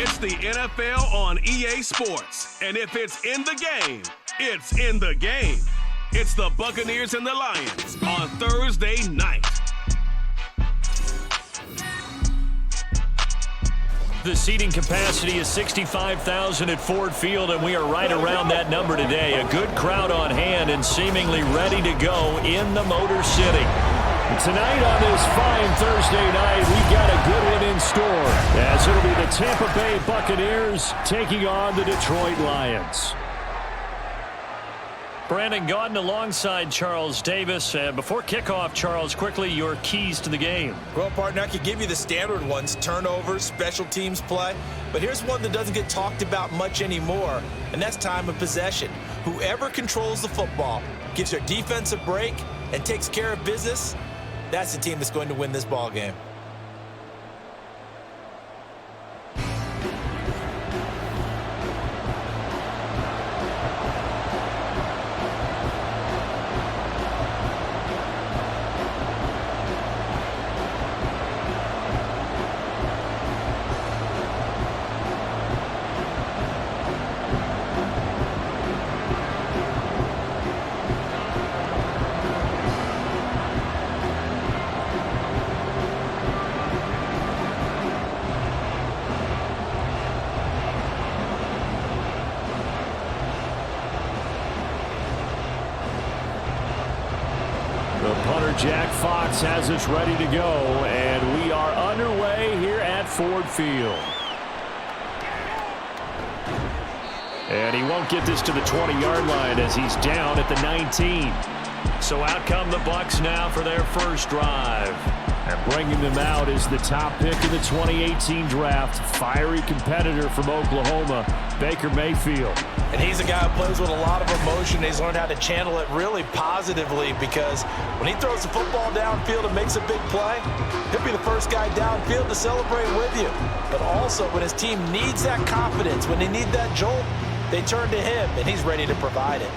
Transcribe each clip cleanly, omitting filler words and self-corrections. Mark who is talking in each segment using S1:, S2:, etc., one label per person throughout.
S1: It's the NFL on EA Sports. And if it's in the game, it's in the game. It's the Buccaneers and the Lions on Thursday night.
S2: The seating capacity is 65,000 at Ford Field, and we are right around that number today. A good crowd on hand and seemingly ready to go in the Motor City. Tonight on this fine Thursday night, we've got a good one in store, as it'll be the Tampa Bay Buccaneers taking on the Detroit Lions. Brandon Gaudin alongside Charles Davis. Before kickoff, Charles, quickly your keys to the game.
S3: Well, partner, I could give you the standard ones, turnovers, special teams play. But here's one that doesn't get talked about much anymore, and that's time of possession. Whoever controls the football, gives their defense a break, and takes care of business, that's the team that's going to win this ball game.
S2: Jack Fox has us ready to go, and we are underway here at Ford Field. And he won't get this to the 20-yard line as he's down at the 19. So out come the Bucs now for their first drive. And bringing them out is the top pick in the 2018 draft, fiery competitor from Oklahoma, Baker Mayfield.
S3: And he's a guy who plays with a lot of emotion. He's learned how to channel it really positively, because when he throws the football downfield and makes a big play, he'll be the first guy downfield to celebrate with you. But also, when his team needs that confidence, when they need that jolt, they turn to him, and he's ready to provide it.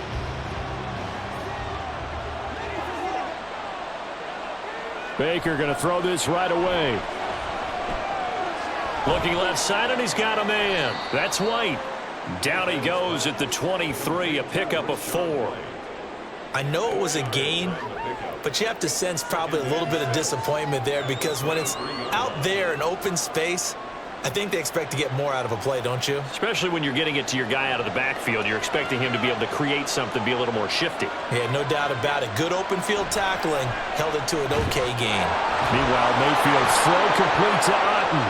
S2: Baker going to throw this right away. Looking left side, and he's got a man. That's White. Down he goes at the 23, a pickup of 4.
S3: I know it was a gain, but you have to sense probably a little bit of disappointment there, because when it's out there in open space, I think they expect to get more out of a play, don't you?
S2: Especially when you're getting it to your guy out of the backfield. You're expecting him to be able to create something, be a little more shifty.
S3: Yeah, no doubt about it. Good open field tackling held it to an okay gain.
S2: Meanwhile, Mayfield's throw complete to Otten.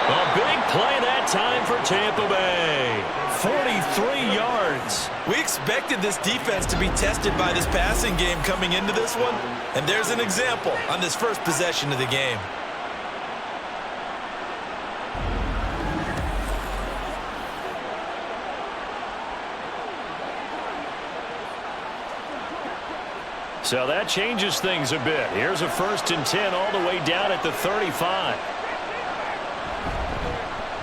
S2: A big play that time for Tampa Bay. 43 yards.
S3: We expected this defense to be tested by this passing game coming into this one, and there's an example on this first possession of the game.
S2: So that changes things a bit. Here's a 1st and 10 all the way down at the 35.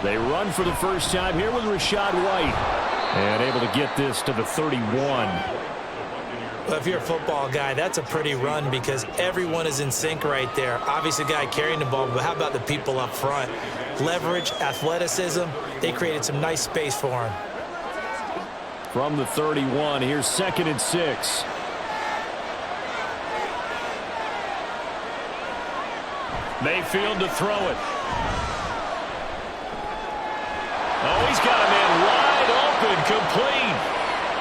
S2: They run for the first time here with Rachaad White. And able to get this to the 31.
S3: Well, if you're a football guy, that's a pretty run, because everyone is in sync right there. Obviously, the guy carrying the ball, but how about the people up front? Leverage, athleticism, they created some nice space for him.
S2: From the 31, here's 2nd and 6. Mayfield to throw it. Oh, he's got a man wide open, complete.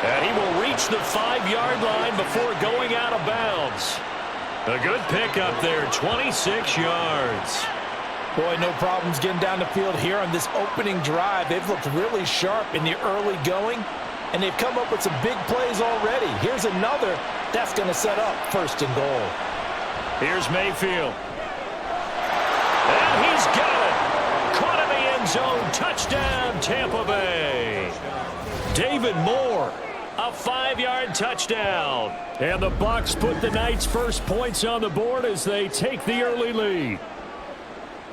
S2: And he will reach the 5-yard line before going out of bounds. A good pickup there, 26 yards.
S3: Boy, no problems getting down the field here on this opening drive. They've looked really sharp in the early going, and they've come up with some big plays already. Here's another that's going to set up 1st and goal.
S2: Here's Mayfield. And he's got it. Caught in the end zone. Touchdown, Tampa Bay. David Moore, a 5-yard touchdown. And the Bucs put the night's first points on the board as they take the early lead.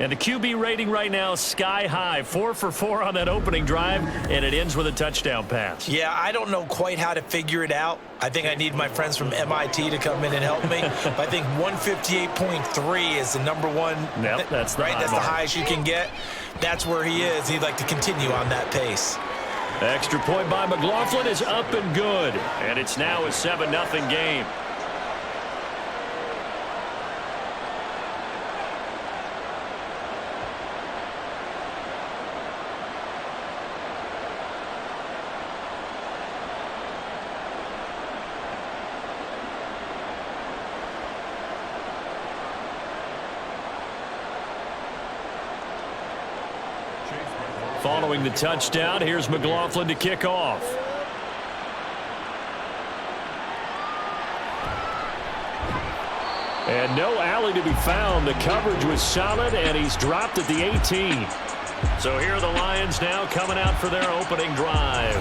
S2: And the QB rating right now, sky high. 4 for 4 on that opening drive, and it ends with a touchdown pass.
S3: Yeah, I don't know quite how to figure it out. I think I need my friends from MIT to come in and help me. But I think 158.3 is the number one.
S2: Yep, that's the
S3: right. That's
S2: mark.
S3: the highest you can get. That's where he is. He'd like to continue on that pace.
S2: Extra point by McLaughlin is up and good. And it's now a 7-0 game. Following the touchdown, here's McLaughlin to kick off. And no alley to be found. The coverage was solid, and he's dropped at the 18. So here are the Lions now coming out for their opening drive.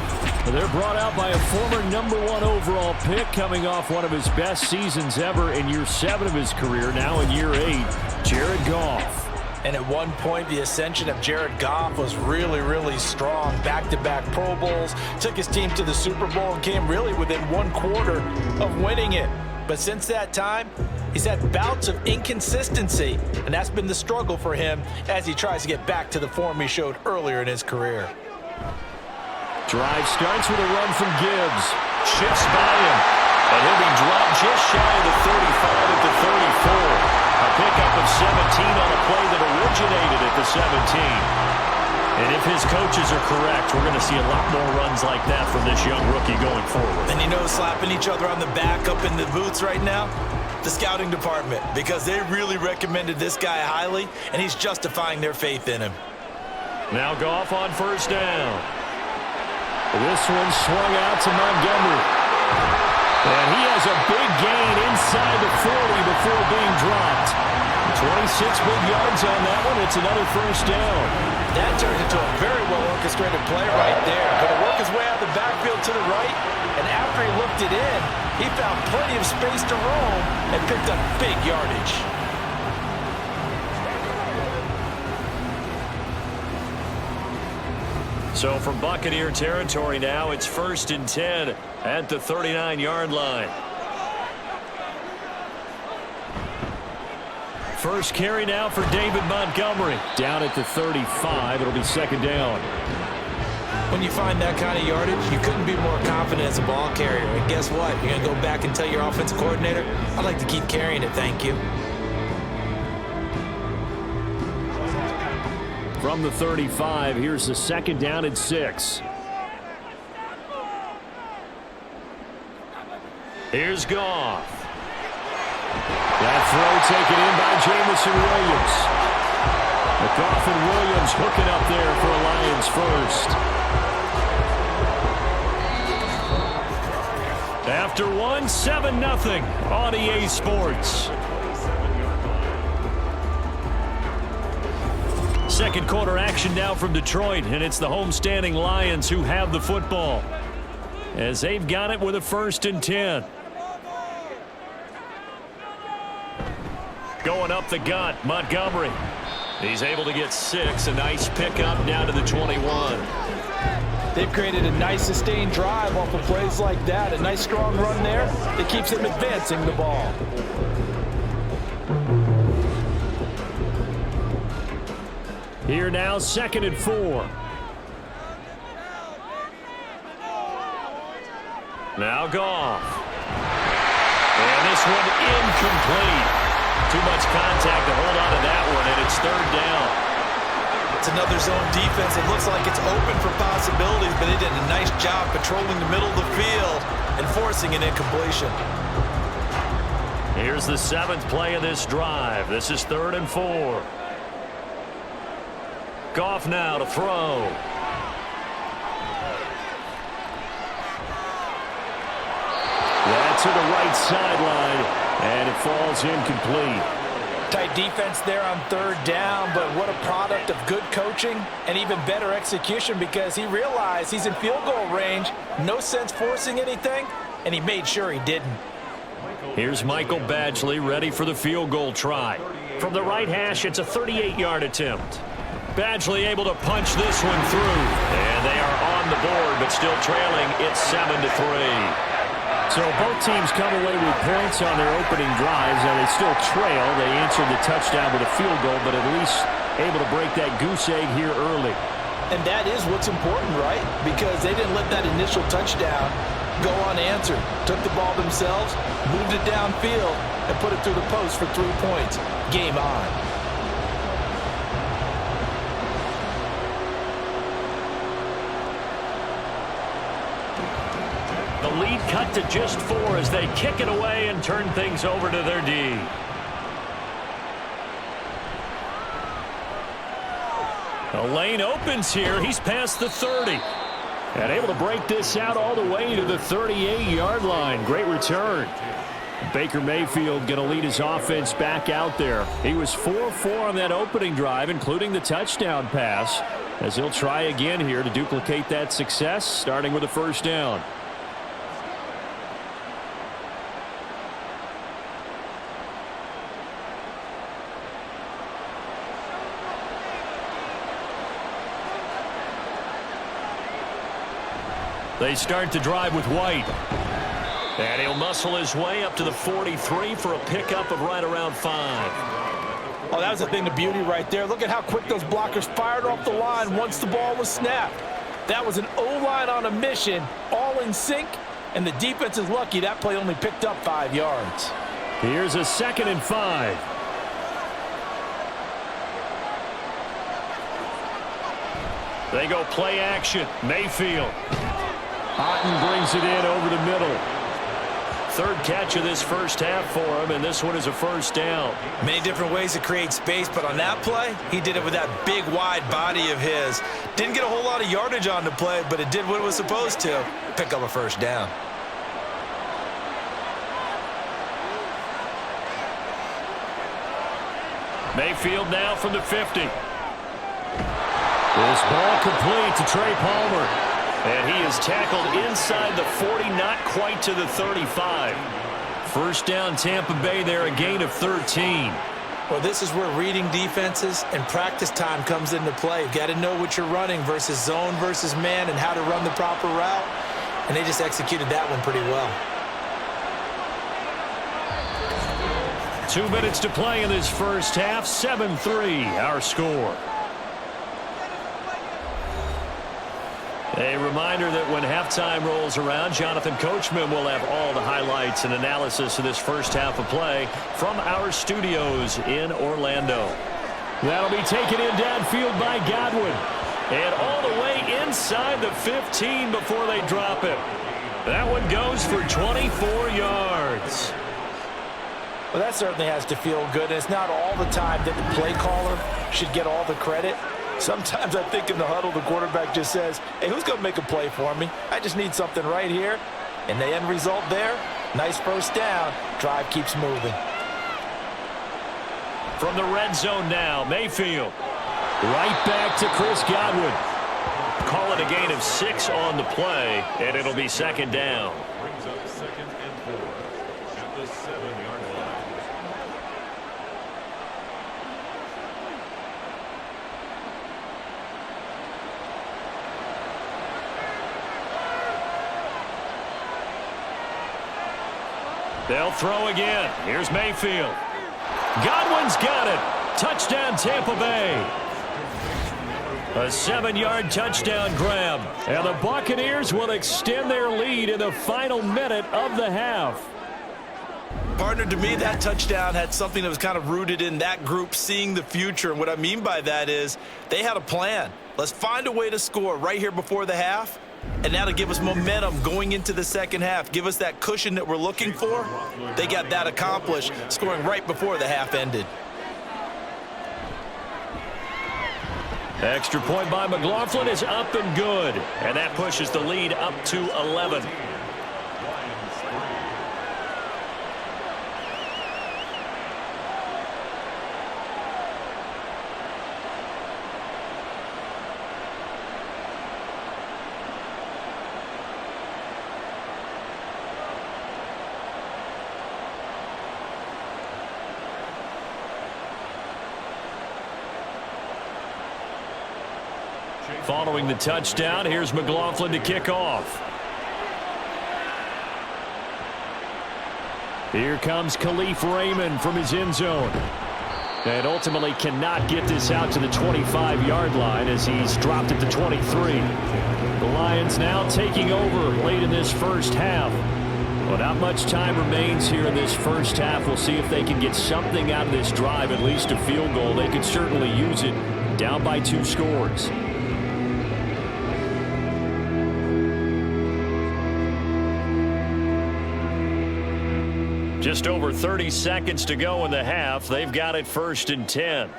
S2: They're brought out by a former #1 overall pick, coming off one of his best seasons ever in year 7 of his career, now in year 8, Jared Goff.
S3: And at one point, the ascension of Jared Goff was really, really strong. Back-to-back Pro Bowls, took his team to the Super Bowl and came really within 1/4 of winning it. But since that time, he's had bouts of inconsistency, and that's been the struggle for him as he tries to get back to the form he showed earlier in his career.
S2: Drive starts with a run from Gibbs. Shifts by him, and he'll be dropped just shy of the 35 at the 34. A pickup of 17 on a play that originated at the 17. And if his coaches are correct, we're going to see a lot more runs like that from this young rookie going forward.
S3: And you know, slapping each other on the back up in the boots right now? The scouting department, because they really recommended this guy highly, and he's justifying their faith in him.
S2: Now Goff on first down. This one swung out to Montgomery. And he has a big gain inside the 40 before being dropped. 26 big yards on that one. It's another first down.
S3: That turned into a very well-orchestrated play right there. Going to work his way out of the backfield to the right, and after he looked it in, he found plenty of space to roam and picked up big yardage.
S2: So from Buccaneer territory now, it's 1st and 10 at the 39-yard line. First carry now for David Montgomery. Down at the 35, it'll be 2nd down.
S3: When you find that kind of yardage, you couldn't be more confident as a ball carrier. And guess what? You're going to go back and tell your offensive coordinator, I'd like to keep carrying it, thank you.
S2: From the 35, here's the 2nd down and 6. Here's Goff. That throw taken in by Jamison Williams. Goff and Williams hooking up there for a Lions first. After one, 7-0 on EA Sports. Second quarter action now from Detroit, and it's the homestanding Lions who have the football as they've got it with a 1st and 10. Going up the gut, Montgomery. He's able to get 6, a nice pickup down to the 21.
S3: They've created a nice sustained drive off of plays like that. A nice strong run there that keeps them advancing the ball.
S2: Here now, 2nd and 4. Now Goff. And this one incomplete. Too much contact to hold on to that one, and it's 3rd down.
S3: It's another zone defense. It looks like it's open for possibilities, but they did a nice job patrolling the middle of the field and forcing an incompletion.
S2: Here's the 7th play of this drive. This is 3rd and 4. Goff now to throw. That's to the right sideline, and it falls incomplete.
S3: Tight defense there on 3rd down, but what a product of good coaching and even better execution, because he realized he's in field goal range. No sense forcing anything, and he made sure he didn't.
S2: Here's Michael Badgley ready for the field goal try. From the right hash, it's a 38-yard attempt. Badgley able to punch this one through. And they are on the board, but still trailing. It's 7-3. So both teams come away with points on their opening drives, and they still trail. They answered the touchdown with a field goal, but at least able to break that goose egg here early.
S3: And that is what's important, right? Because they didn't let that initial touchdown go unanswered. Took the ball themselves, moved it downfield, and put it through the post for 3 points. Game on.
S2: The lead cut to just 4 as they kick it away and turn things over to their D. The lane opens here. He's past the 30. And able to break this out all the way to the 38-yard line. Great return. Baker Mayfield going to lead his offense back out there. He was 4-4 on that opening drive, including the touchdown pass, as he'll try again here to duplicate that success, starting with a first down. They start to drive with White. And he'll muscle his way up to the 43 for a pickup of right around 5.
S3: Oh, that was the thing of beauty right there. Look at how quick those blockers fired off the line once the ball was snapped. That was an O-line on a mission, all in sync, and the defense is lucky that play only picked up 5 yards.
S2: Here's a 2nd and 5. They go play action. Mayfield. Otten brings it in over the middle. 3rd catch of this first half for him, and this one is a first down.
S3: Many different ways to create space, but on that play, he did it with that big, wide body of his. Didn't get a whole lot of yardage on the play, but it did what it was supposed to. Pick up a first down.
S2: Mayfield now from the 50. This ball complete to Trey Palmer. And he is tackled inside the 40, not quite to the 35. First down, Tampa Bay there, a gain of 13.
S3: Well, this is where reading defenses and practice time comes into play. You've got to know what you're running versus zone versus man and how to run the proper route. And they just executed that one pretty well.
S2: 2 minutes to play in this first half. 7-3, our score. A reminder that when halftime rolls around, Jonathan Coachman will have all the highlights and analysis of this first half of play from our studios in Orlando. That'll be taken in downfield by Godwin. And all the way inside the 15 before they drop it. That one goes for 24 yards.
S3: Well, that certainly has to feel good. And it's not all the time that the play caller should get all the credit. Sometimes I think in the huddle, the quarterback just says, hey, who's going to make a play for me? I just need something right here. And the end result there, nice first down. Drive keeps moving.
S2: From the red zone now, Mayfield. Right back to Chris Godwin. Call it a gain of 6 on the play, and it'll be 2nd down.
S4: Brings up 2nd and 4 at the 7-yard line.
S2: They'll throw again. Here's Mayfield. Godwin's got it. Touchdown, Tampa Bay. A 7-yard touchdown grab. And the Buccaneers will extend their lead in the final minute of the half.
S3: Partner, to me, that touchdown had something that was kind of rooted in that group seeing the future. And what I mean by that is they had a plan. Let's find a way to score right here before the half. And that'll give us momentum going into the second half. Give us that cushion that we're looking for. They got that accomplished, scoring right before the half ended.
S2: Extra point by McLaughlin is up and good. And that pushes the lead up to 11. Following the touchdown, here's McLaughlin to kick off. Here comes Khalif Raymond from his end zone. And ultimately cannot get this out to the 25-yard line as he's dropped at the 23. The Lions now taking over late in this first half. Well, not much time remains here in this first half. We'll see if they can get something out of this drive, at least a field goal. They could certainly use it, down by 2 scores. Just over 30 seconds to go in the half. They've got it 1st and 10.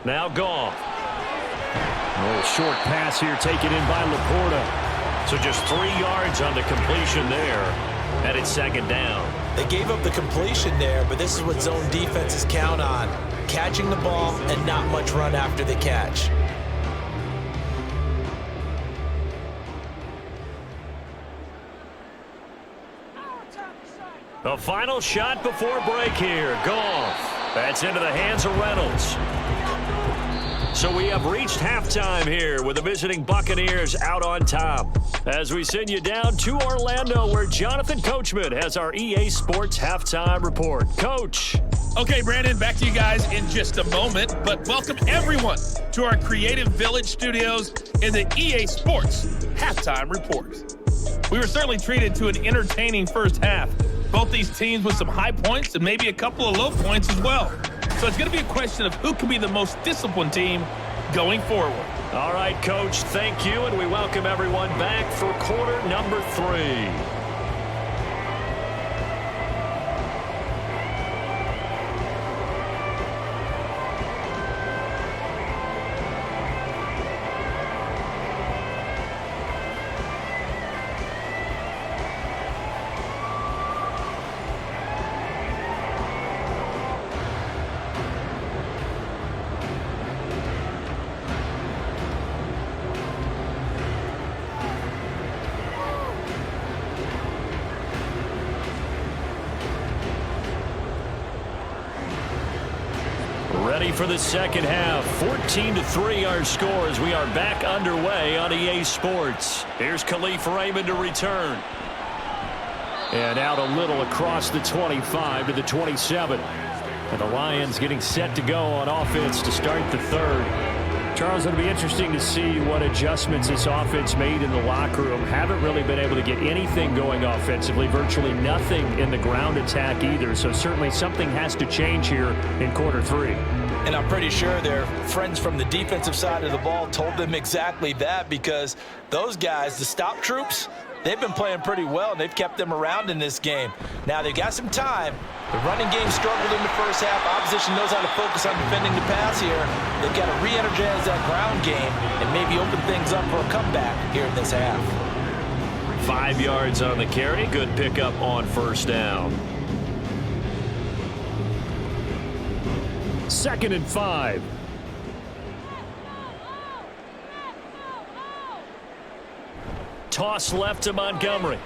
S2: Now Goff. A little short pass here taken in by Laporta. So just 3 yards on the completion there. And it's 2nd down.
S3: They gave up the completion there, but this is what zone defenses count on. Catching the ball and not much run after the catch.
S2: The final shot before break here. Goff. That's into the hands of Reynolds. So we have reached halftime here with the visiting Buccaneers out on top. As we send you down to Orlando, where Jonathan Coachman has our EA Sports halftime report. Coach.
S5: Okay, Brandon, back to you guys in just a moment. But welcome everyone to our Creative Village studios in the EA Sports halftime report. We were certainly treated to an entertaining first half. Both these teams with some high points and maybe a couple of low points as well. So it's going to be a question of who can be the most disciplined team going forward.
S2: All right, Coach, thank you, and we welcome everyone back for quarter number 3. Ready for the second half. 14-3 our score as we are back underway on EA Sports. Here's Khalif Raymond to return. And out a little across the 25 to the 27. And the Lions getting set to go on offense to start the third. Charles, it'll be interesting to see what adjustments this offense made in the locker room. Haven't really been able to get anything going offensively. Virtually nothing in the ground attack either. So certainly something has to change here in quarter 3.
S3: And I'm pretty sure their friends from the defensive side of the ball told them exactly that, because those guys, the stop troops, they've been playing pretty well, and they've kept them around in this game. Now, they've got some time. The running game struggled in the first half. Opposition knows how to focus on defending the pass here. They've got to re-energize that ground game and maybe open things up for a comeback here in this half.
S2: 5 yards on the carry. Good pickup on 1st down. 2nd and 5. Toss left to Montgomery.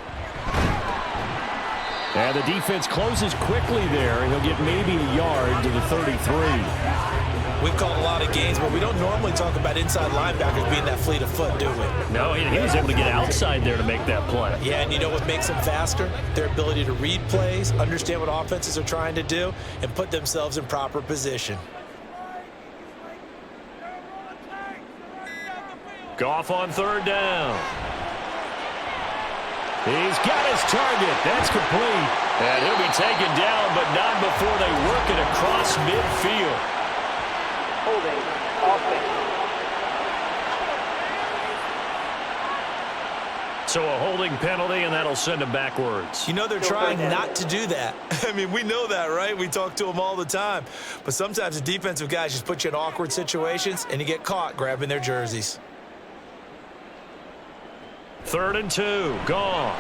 S2: And the defense closes quickly there, and he'll get maybe a yard to the 33.
S3: We've called a lot of games, but we don't normally talk about inside linebackers being that fleet of foot, do we?
S2: No, he was able to get outside there to make that play.
S3: Yeah, and you know what makes them faster? Their ability to read plays, understand what offenses are trying to do, and put themselves in proper position.
S2: Goff on 3rd down. He's got his target. That's complete. And he'll be taken down, but not before they work it across midfield.
S6: Holding offense.
S2: So a holding penalty, and that'll send him backwards.
S3: You know they're trying not to do that. I mean, we know that, right? We talk to them all the time. But sometimes the defensive guys just put you in awkward situations, and you get caught grabbing their jerseys.
S2: 3rd and 2. Goff.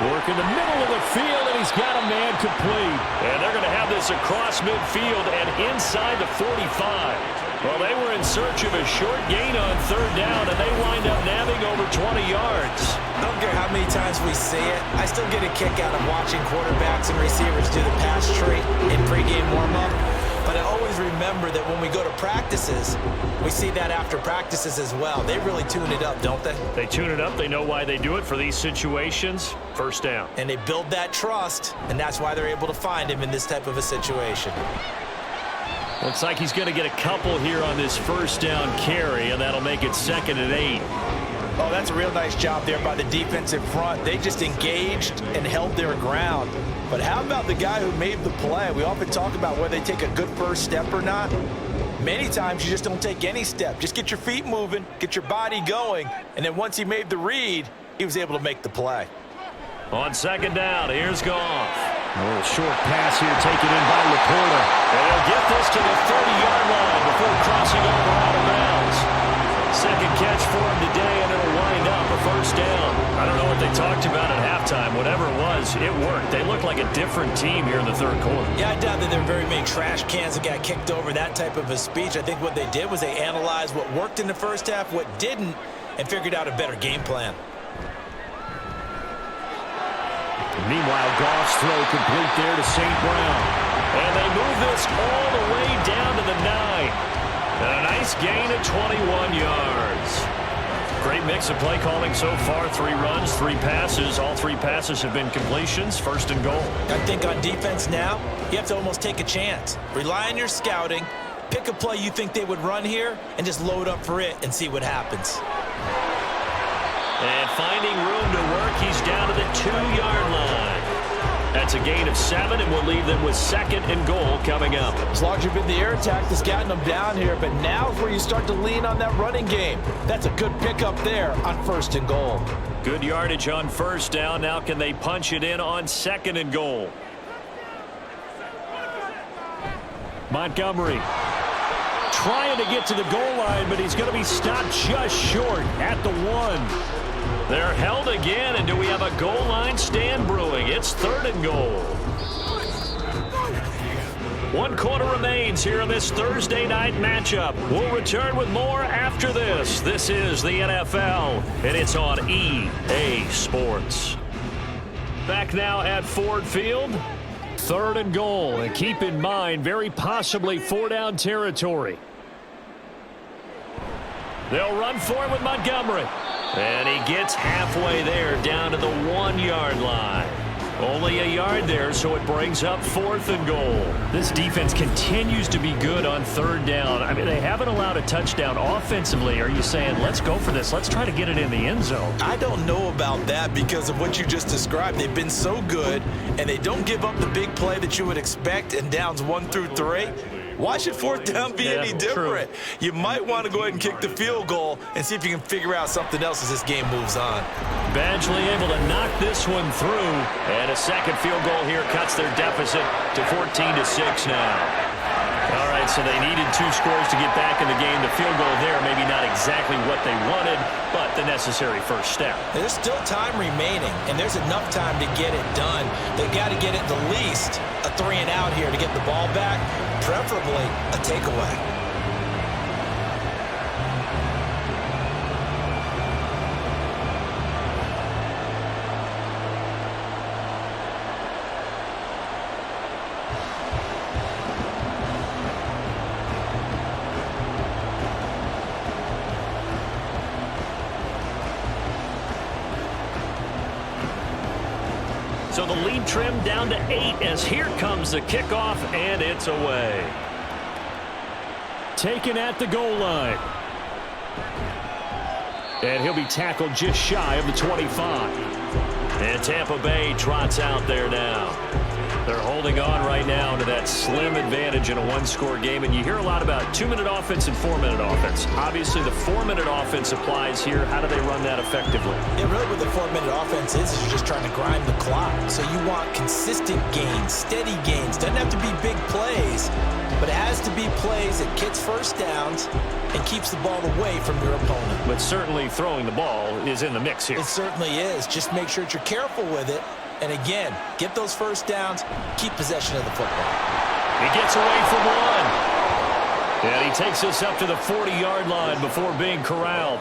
S2: Work in the middle of the field, and he's got a man complete. And they're going to have this across midfield and inside the 45. Well, they were in search of a short gain on 3rd down, and they wind up nabbing over 20 yards.
S3: I don't care how many times we say it, I still get a kick out of watching quarterbacks and receivers do the pass tree in pregame warm-up. But I always remember that when we go to practices, we see that after practices as well. They really tune it up, don't they?
S2: They tune it up. They know why they do it for these situations. First down.
S3: And they build that trust, and that's why they're able to find him in this type of a situation.
S2: Looks like he's going to get a couple here on this first down carry, and that'll make it 2nd and 8.
S3: Oh, that's a real nice job there by the defensive front. They just engaged and held their ground. But how about the guy who made the play? We often talk about whether they take a good first step or not. Many times you just don't take any step. Just get your feet moving, get your body going, and then once he made the read, he was able to make the play.
S2: On 2nd down, here's Goff. A little short pass here taken in by Laporta. And he'll get this to the 30-yard line before crossing over out of bounds. Second catch for him today, and it'll wind up a first down. I don't know what they talked about at halftime. Whatever it was, it worked. They look like a different team here in the third quarter.
S3: Yeah, I doubt that there were very many trash cans that got kicked over, that type of a speech. I think what they did was they analyzed what worked in the first half, what didn't, and figured out a better game plan.
S2: Meanwhile, Goff's throw complete there to St. Brown. And they move this all the way down to the 9. And a nice gain of 21 yards. Great mix of play calling so far. 3 runs, 3 passes. All 3 passes have been completions. 1st and goal.
S3: I think on defense now, you have to almost take a chance. Rely on your scouting. Pick a play you think they would run here and just load up for it and see what happens.
S2: And finding room to work, he's down to the 2-yard line. That's a gain of 7, and we'll leave them with 2nd and goal coming up.
S3: As long as you've been the air attack that's gotten them down here, but now is where you start to lean on that running game. That's a good pickup there on 1st and goal.
S2: Good yardage on 1st down. Now can they punch it in on 2nd and goal? Montgomery trying to get to the goal line, but he's going to be stopped just short at the 1. They're held again, and do we have a goal line stand brewing? It's 3rd and goal. 1 quarter remains here in this Thursday night matchup. We'll return with more after this. This is the NFL, and it's on EA Sports. Back now at Ford Field. 3rd and goal, and keep in mind, very possibly 4-down territory. They'll run for it with Montgomery. And he gets halfway there, down to the 1-yard line. Only a yard there, so it brings up 4th and goal. This defense continues to be good on 3rd down. I mean, they haven't allowed a touchdown offensively. Are you saying, let's go for this, let's try to get it in the end zone?
S3: I don't know about that because of what you just described. They've been so good, and they don't give up the big play that you would expect in downs 1 through 3. Why should 4th down be any different?
S2: True.
S3: You might want to go ahead and kick the field goal and see if you can figure out something else as this game moves on.
S2: Badgley able to knock this one through. And a 2nd field goal here cuts their deficit to 14-6 now. All right, so they needed 2 scores to get back in the game. The field goal there, maybe not exactly what they wanted, but the necessary first step.
S3: There's still time remaining, and there's enough time to get it done. They've got to get it the least a 3-and-out here to get the ball back, preferably a takeaway.
S2: So the lead trimmed down to 8 as here comes the kickoff, and it's away. Taken at the goal line. And he'll be tackled just shy of the 25. And Tampa Bay trots out there now. They're holding on right now to that slim advantage in a 1-score game. And you hear a lot about 2-minute offense and 4-minute offense. Obviously, the 4-minute offense applies here. How do they run that effectively?
S3: Yeah, really what the 4-minute offense is you're just trying to grind the clock. So you want consistent gains, steady gains. Doesn't have to be big plays, but it has to be plays that gets first downs and keeps the ball away from your opponent.
S2: But certainly throwing the ball is in the mix here.
S3: It certainly is. Just make sure that you're careful with it. And again, get those first downs, keep possession of the football.
S2: He gets away for 1. And he takes us up to the 40-yard line before being corralled.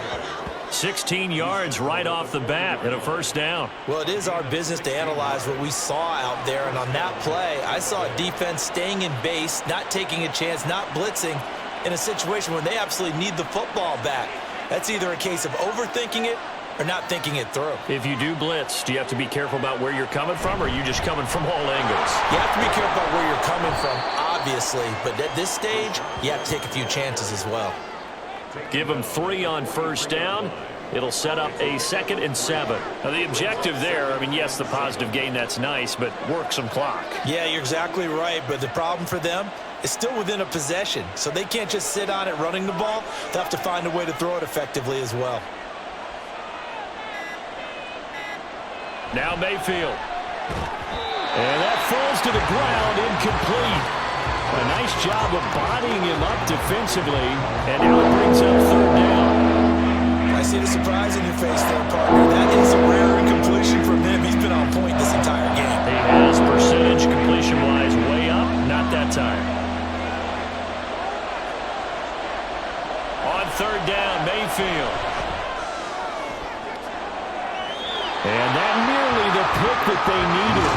S2: 16 yards right off the bat and a first down.
S3: Well, it is our business to analyze what we saw out there, and on that play, I saw a defense staying in base, not taking a chance, not blitzing in a situation where they absolutely need the football back. That's either a case of overthinking it or not thinking it through.
S2: If you do blitz, do you have to be careful about where you're coming from, or are you just coming from all angles?
S3: You have to be careful about where you're coming from, obviously, but at this stage, you have to take a few chances as well.
S2: Give them 3 on first down. It'll set up a 2nd and 7. Now, the objective there, I mean, yes, the positive gain, that's nice, but work some clock.
S3: Yeah, you're exactly right, but the problem for them is still within a possession, so they can't just sit on it running the ball. They'll have to find a way to throw it effectively as well.
S2: Now Mayfield. And that falls to the ground, incomplete. A nice job of bodying him up defensively, and now it brings up 3rd down.
S3: I see the surprise in your face there, partner. That is a rare incompletion from him. He's been on point this entire game.
S2: He has percentage completion-wise way up, not that time. On 3rd down, Mayfield. And that nearly the pick that they needed.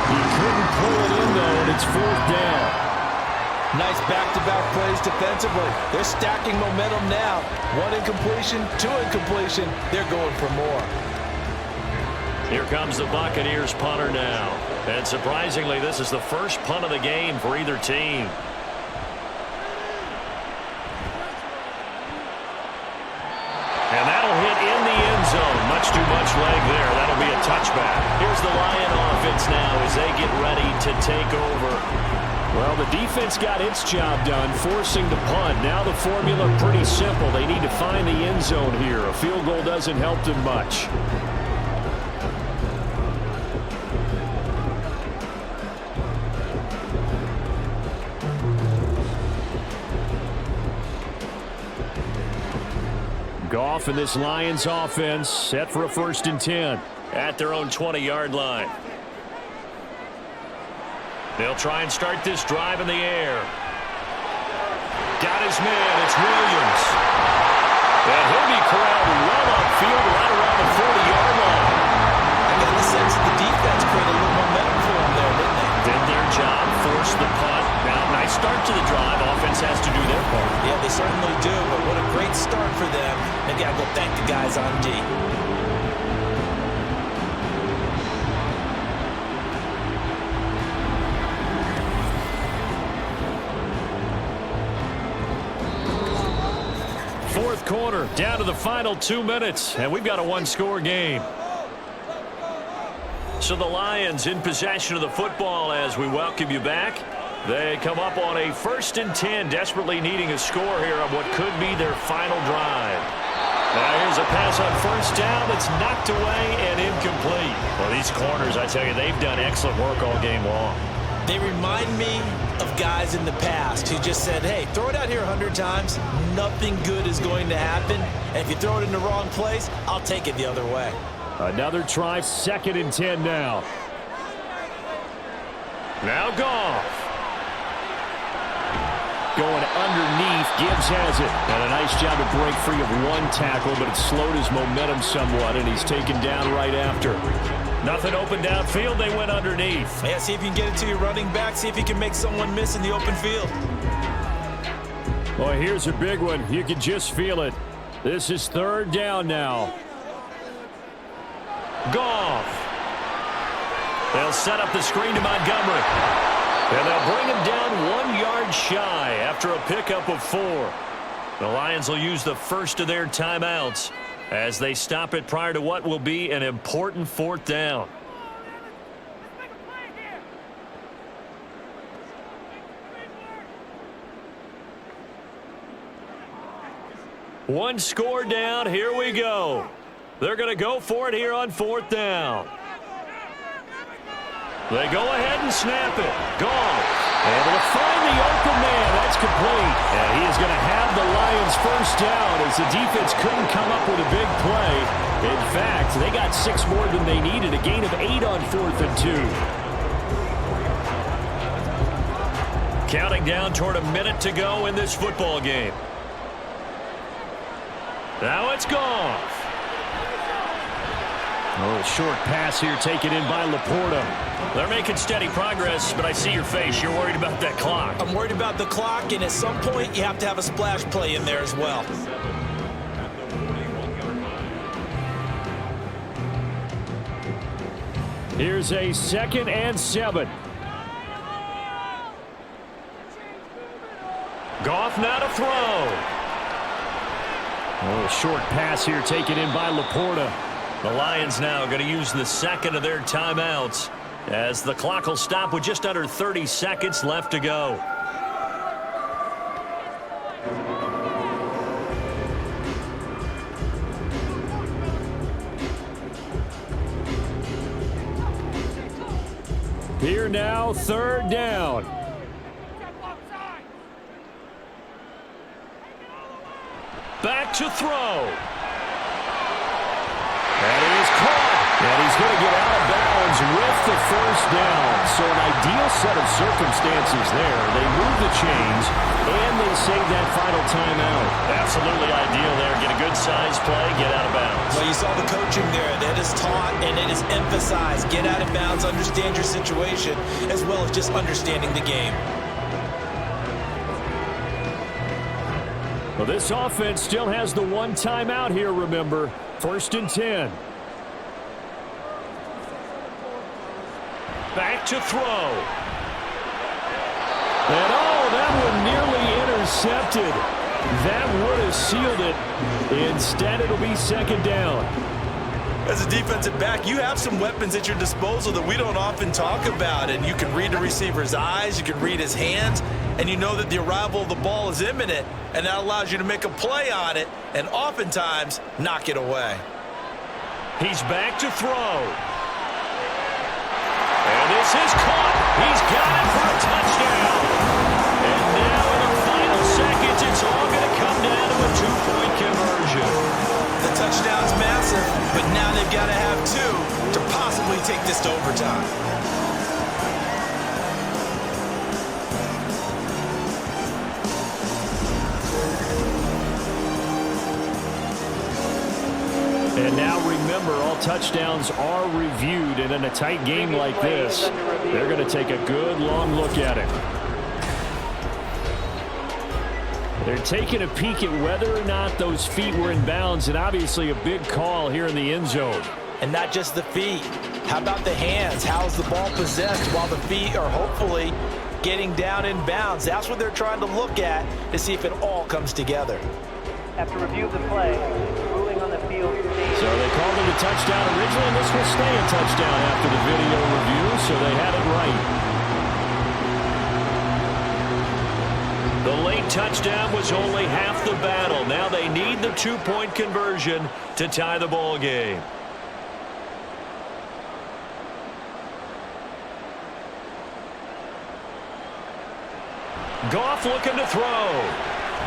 S2: He couldn't pull it in, though, and it's 4th down.
S3: Nice back-to-back plays defensively. They're stacking momentum now. 1 incompletion, 2 incompletion. They're going for more.
S2: Here comes the Buccaneers punter now. And surprisingly, this is the first punt of the game for either team. And that'll hit in the end zone. Much too much leg there. That'll be a touchback. Here's the Lion offense now as they get ready to take over. Well, the defense got its job done, forcing the punt. Now the formula pretty simple. They need to find the end zone here. A field goal doesn't help them much. Goff and this Lions offense set for a 1st and 10 at their own 20-yard line. They'll try and start this drive in the air. Got his man. It's Williams. And he'll be corralled well upfield right around the 40-yard line.
S3: I got the sense that the defense created a little momentum for them there, didn't they?
S2: Did their job, forced the punt. Now, nice start to the drive. Offense has to do their part.
S3: Yeah, they certainly do, but what a great start for them. They got to go thank the guys on D.
S2: Fourth quarter, down to the final 2 minutes, and we've got a 1-score game. So the Lions in possession of the football as we welcome you back. They come up on a 1st and 10, desperately needing a score here on what could be their final drive. Now here's a pass on 1st down. It's knocked away and incomplete. Well, these corners, I tell you, they've done excellent work all game long.
S3: They remind me of guys in the past who just said, hey, throw it out here 100 times. Nothing good is going to happen. And if you throw it in the wrong place, I'll take it the other way.
S2: Another try, 2nd and 10 now. Now Goff. Going underneath, Gibbs has it. And a nice job to break free of 1 tackle, but it slowed his momentum somewhat, and he's taken down right after. Nothing open downfield, they went underneath.
S3: Yeah, see if you can get it to your running back, see if you can make someone miss in the open field.
S2: Well, here's a big one. You can just feel it. This is 3rd down now. Goff. They'll set up the screen to Montgomery. And they'll bring him down 1 yard shy after a pickup of 4. The Lions will use the first of their timeouts as they stop it prior to what will be an important 4th down. One score down. Here we go. They're going to go for it here on 4th down. They go ahead and snap it. Gone. Able to find the open man. That's complete. And he is going to have the Lions 1st down as the defense couldn't come up with a big play. In fact, they got 6 more than they needed. A gain of 8 on 4th and 2. Counting down toward a minute to go in this football game. Now it's Goff. Oh, short pass here taken in by Laporta. They're making steady progress, but I see your face. You're worried about that clock.
S3: I'm worried about the clock, and at some point, you have to have a splash play in there as well.
S2: Here's a 2nd and 7. Goff now to throw. Oh, short pass here taken in by Laporta. The Lions now going to use the 2nd of their timeouts as the clock will stop with just under 30 seconds left to go. Here now, 3rd down. Back to throw. And he is caught. And he's going to get out of bounds with the 1st down. So an ideal set of circumstances there. They move the chains, and they save that final timeout. Absolutely ideal there. Get a good size play, get out of bounds.
S3: Well, you saw the coaching there. That is taught and it is emphasized. Get out of bounds, understand your situation, as well as just understanding the game.
S2: Well, this offense still has the 1 timeout here, remember. 1st and 10. Back to throw. And that one nearly intercepted. That would have sealed it. Instead, it'll be 2nd down.
S3: As a defensive back, you have some weapons at your disposal that we don't often talk about. And you can read the receiver's eyes, you can read his hands, and you know that the arrival of the ball is imminent, and that allows you to make a play on it and oftentimes knock it away.
S2: He's back to throw. And this is caught. He's got it for a touchdown. And now in the final seconds, it's all going to come down to a 2-point conversion.
S3: The touchdown's massive, but now they've got to have 2 to possibly take this to overtime.
S2: And now remember, all touchdowns are reviewed, and in a tight game like this, they're going to take a good long look at it. They're taking a peek at whether or not those feet were in bounds, and obviously a big call here in the end zone.
S3: And not just the feet. How about the hands? How's the ball possessed while the feet are hopefully getting down in bounds? That's what they're trying to look at to see if it all comes together.
S6: After review of the play, ruling on the field.
S2: So they called it a touchdown originally, and this will stay a touchdown after the video review, so they had it right. The late touchdown was only half the battle. Now they need the 2-point conversion to tie the ball game. Goff looking to throw.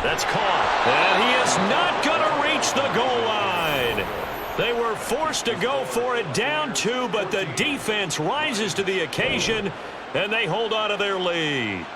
S2: That's caught. And he is not going to reach the goal line. They were forced to go for it, down 2, but the defense rises to the occasion, and they hold on to their lead.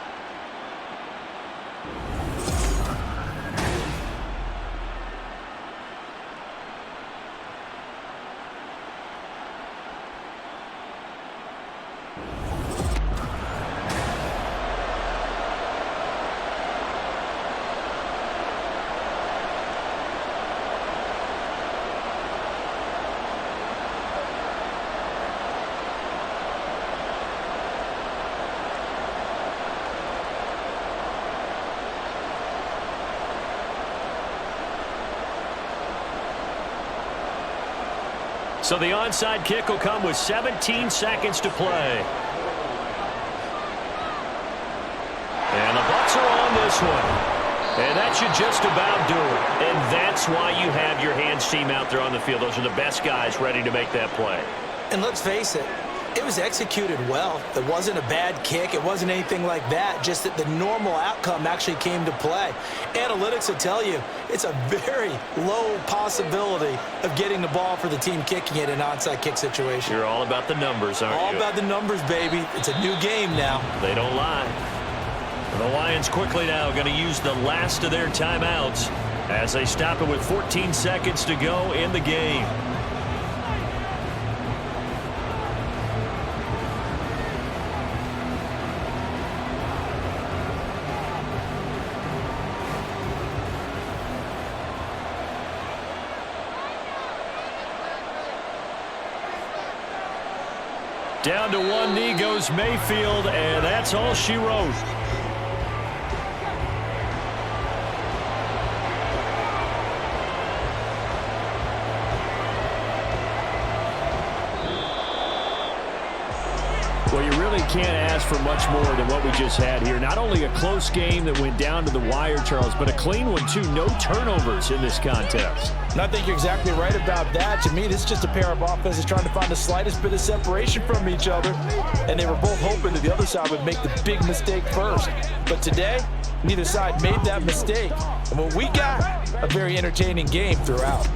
S2: So the onside kick will come with 17 seconds to play. And the Bucs are on this one. And that should just about do it. And that's why you have your hands team out there on the field. Those are the best guys ready to make that play.
S3: And let's face it, it was executed well. It wasn't a bad kick. It wasn't anything like that. Just that the normal outcome actually came to play. Analytics will tell you it's a very low possibility of getting the ball for the team kicking it in an onside kick situation.
S2: You're all about the numbers, aren't you?
S3: All about the numbers, baby. It's a new game now.
S2: They don't lie. The Lions quickly now going to use the last of their timeouts as they stop it with 14 seconds to go in the game. Down to one knee goes Mayfield, and that's all she wrote. Well, you really can't ask for much more than what we just had here. Not only a close game that went down to the wire, Charles, but a clean one, too. No turnovers in this contest.
S3: And I think you're exactly right about that. To me, this is just a pair of offenses trying to find the slightest bit of separation from each other. And they were both hoping that the other side would make the big mistake first. But today, neither side made that mistake. And what we got, a very entertaining game throughout.